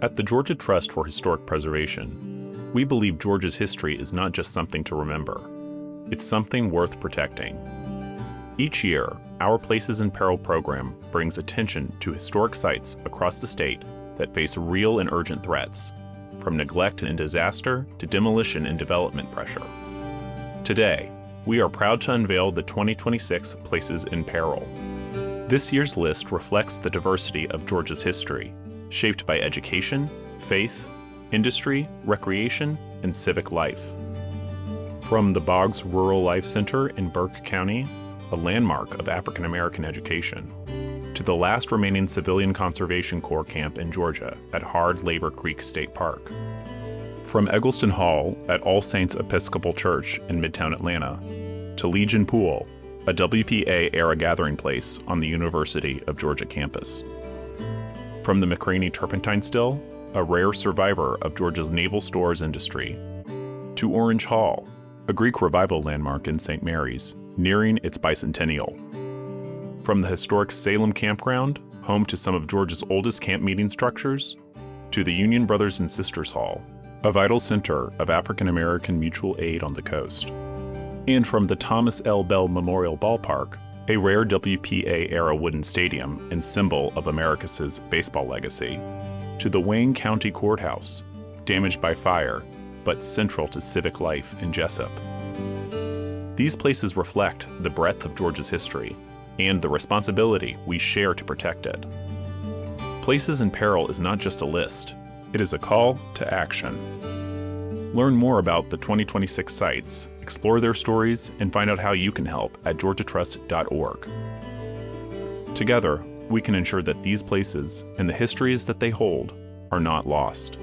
At the Georgia Trust for Historic Preservation, we believe Georgia's history is not just something to remember. It's something worth protecting. Each year, our Places in Peril program brings attention to historic sites across the state that face real and urgent threats, from neglect and disaster to demolition and development pressure. Today, we are proud to unveil the 2026 Places in Peril. This year's list reflects the diversity of Georgia's history, shaped by education, faith, industry, recreation, and civic life. From the Boggs Rural Life Center in Burke County, a landmark of African American education, to the last remaining civilian conservation corps camp in Georgia at Hard Labor Creek State Park. From Eggleston Hall at All Saints Episcopal Church in Midtown Atlanta, to Legion Pool, a WPA-era gathering place on the University of Georgia campus. From the McCraney Turpentine Still, a rare survivor of Georgia's naval stores industry, to Orange Hall, a Greek revival landmark in St. Mary's, nearing its bicentennial. From the historic Salem Campground, home to some of Georgia's oldest camp meeting structures, to the Union Brothers and Sisters Hall, a vital center of African American mutual aid on the coast. And from the Thomas L. Bell Memorial Ballpark, a rare WPA-era wooden stadium and symbol of Americus' baseball legacy, to the Wayne County Courthouse, damaged by fire, but central to civic life in Jessup. These places reflect the breadth of Georgia's history and the responsibility we share to protect it. Places in Peril is not just a list, it is a call to action. Learn more about the 2026 sites, explore their stories, and find out how you can help at georgiatrust.org. Together, we can ensure that these places and the histories that they hold are not lost.